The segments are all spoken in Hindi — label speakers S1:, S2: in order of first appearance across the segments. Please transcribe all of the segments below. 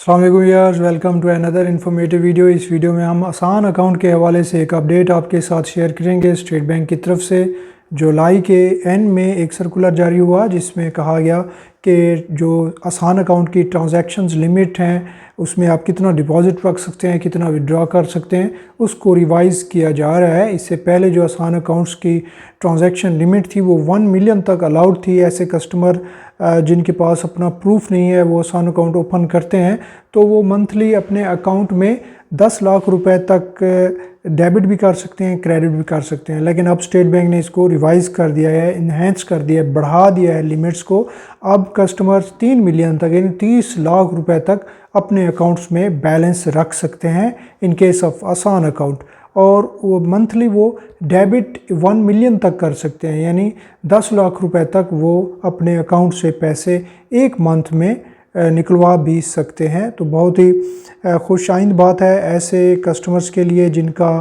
S1: अस्सलाम वालेकुम viewers, welcome to another informative video. इस वीडियो में हम आसान अकाउंट के हवाले से एक अपडेट आपके साथ शेयर करेंगे। स्टेट बैंक की तरफ से जुलाई के एंड में एक सर्कुलर जारी हुआ जिसमें कहा गया कि जो आसान अकाउंट की ट्रांजैक्शंस लिमिट हैं उसमें आप कितना डिपॉजिट रख सकते हैं, कितना विड्रॉ कर सकते हैं, उसको रिवाइज़ किया जा रहा है। इससे पहले जो आसान अकाउंट्स की ट्रांजैक्शन लिमिट थी वो 1 मिलियन तक अलाउड थी। ऐसे कस्टमर जिनके पास अपना प्रूफ नहीं है वो आसान अकाउंट ओपन करते हैं तो वो मंथली अपने अकाउंट में 10 लाख रुपए तक डेबिट भी कर सकते हैं, क्रेडिट भी कर सकते हैं। लेकिन अब स्टेट बैंक ने इसको रिवाइज़ कर दिया है, इन्हेंस कर दिया है, बढ़ा दिया है लिमिट्स को। अब कस्टमर्स 3 मिलियन तक यानी 30 लाख रुपए तक अपने अकाउंट्स में बैलेंस रख सकते हैं इन केस ऑफ आसान अकाउंट। और वो मंथली वो डेबिट 1 मिलियन तक कर सकते हैं, यानी 10 लाख रुपए तक वो अपने अकाउंट से पैसे एक मंथ में निकलवा भी सकते हैं। तो बहुत ही खुशाइंद बात है ऐसे कस्टमर्स के लिए जिनका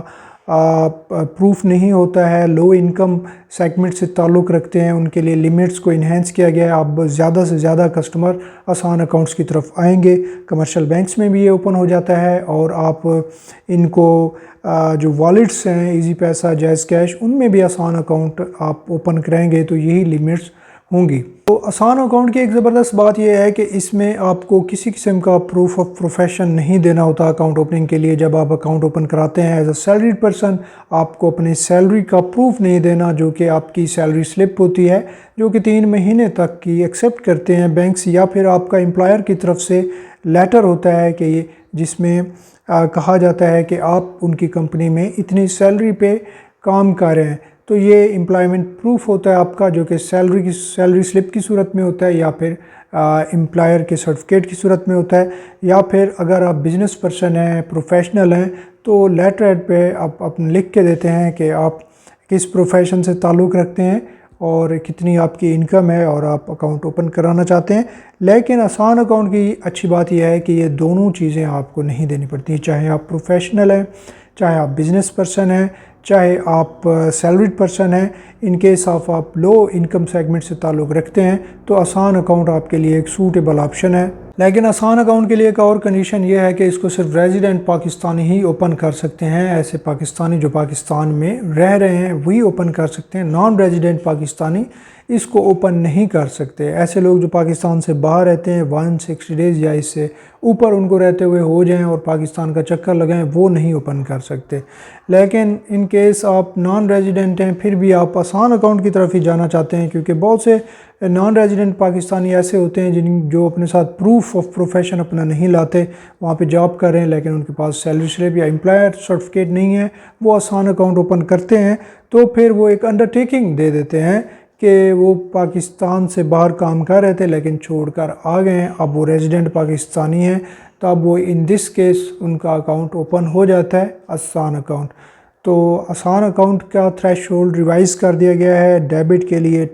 S1: प्रूफ नहीं होता है, लो इनकम सेगमेंट से ताल्लुक़ रखते हैं, उनके लिए लिमिट्स को इन्हेंस किया गया है। अब ज़्यादा से ज़्यादा कस्टमर आसान अकाउंट्स की तरफ आएंगे। कमर्शियल बैंक्स में भी ये ओपन हो जाता है और आप इनको जो वॉलेट्स हैं इजी पैसा, जैज़ कैश, उनमें भी आसान अकाउंट आप ओपन कराएंगे तो यही लिमिट्स होंगी। तो आसान अकाउंट की एक ज़बरदस्त बात यह है कि इसमें आपको किसी किस्म का प्रूफ ऑफ प्रोफेशन नहीं देना होता अकाउंट ओपनिंग के लिए। जब आप अकाउंट ओपन कराते हैं एज अ सैलरीड पर्सन, आपको अपनी सैलरी का प्रूफ नहीं देना, जो कि आपकी सैलरी स्लिप होती है जो कि 3 महीने तक की एक्सेप्ट करते हैं बैंक्स, या फिर आपका एम्प्लॉयर की तरफ से लेटर होता है कि जिसमें कहा जाता है कि आप उनकी कंपनी में इतनी सैलरी पे काम कर रहे हैं। तो ये एम्प्लॉयमेंट प्रूफ होता है आपका, जो कि सैलरी स्लिप की सूरत में होता है या फिर एम्प्लॉयर के सर्टिफिकेट की सूरत में होता है, या फिर अगर आप बिज़नेस पर्सन हैं, प्रोफेशनल हैं, तो लेटर हेड पे आप अपने लिख के देते हैं कि आप किस प्रोफेशन से ताल्लुक़ रखते हैं और कितनी आपकी इनकम है और आप अकाउंट ओपन कराना चाहते हैं। लेकिन आसान अकाउंट की अच्छी बात यह है कि ये दोनों चीज़ें आपको नहीं देनी पड़ती, चाहे आप प्रोफेशनल हैं, चाहे आप बिज़नेस पर्सन हैं, चाहे आप सैलरीड पर्सन हैं। इन केस ऑफ आप लो इनकम सेगमेंट से ताल्लुक़ रखते हैं तो आसान अकाउंट आपके लिए एक सूटेबल ऑप्शन है। लेकिन आसान अकाउंट के लिए एक और कंडीशन ये है कि इसको सिर्फ रेजिडेंट पाकिस्तानी ही ओपन कर सकते हैं। ऐसे पाकिस्तानी जो पाकिस्तान में रह रहे हैं वही ओपन कर सकते हैं। नॉन रेजिडेंट पाकिस्तानी इसको ओपन नहीं कर सकते। ऐसे लोग जो पाकिस्तान से बाहर रहते हैं 160 डेज़ या इससे ऊपर उनको रहते हुए हो जाएं और पाकिस्तान का चक्कर लगाएं, वो नहीं ओपन कर सकते। लेकिन इन केस आप नॉन रेजिडेंट हैं फिर भी आप आसान अकाउंट की तरफ ही जाना चाहते हैं, क्योंकि बहुत से नॉन रेजिडेंट पाकिस्तानी ऐसे होते हैं जो अपने साथ प्रूफ ऑफ प्रोफेशन अपना नहीं लाते, वहाँ पे जॉब कर रहे हैं लेकिन उनके पास सैलरी स्लिप या एम्प्लॉयर सर्टिफिकेट नहीं है, वो आसान अकाउंट ओपन करते हैं तो फिर वो एक अंडरटेकिंग दे देते हैं कि वो पाकिस्तान से बाहर काम कर रहे थे लेकिन छोड़कर आ गए हैं, अब वो रेजिडेंट पाकिस्तानी हैं, तो अब वो इन दिस केस उनका अकाउंट ओपन हो जाता है आसान अकाउंट। तो आसान अकाउंट का थ्रेशोल्ड रिवाइज़ कर दिया गया है। डेबिट के लिए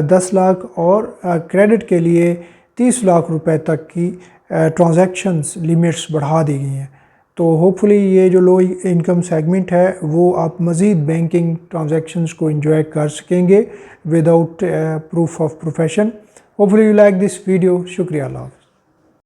S1: 10 लाख और क्रेडिट के लिए 30 लाख रुपए तक की ट्रांजैक्शंस लिमिट्स बढ़ा दी गई हैं। तो होपफुली ये जो लो इनकम सेगमेंट है वो आप मज़ीद बैंकिंग ट्रांजैक्शंस को एंजॉय कर सकेंगे without proof of profession. Hopefully you like this video. शुक्रिया। अल्लाह।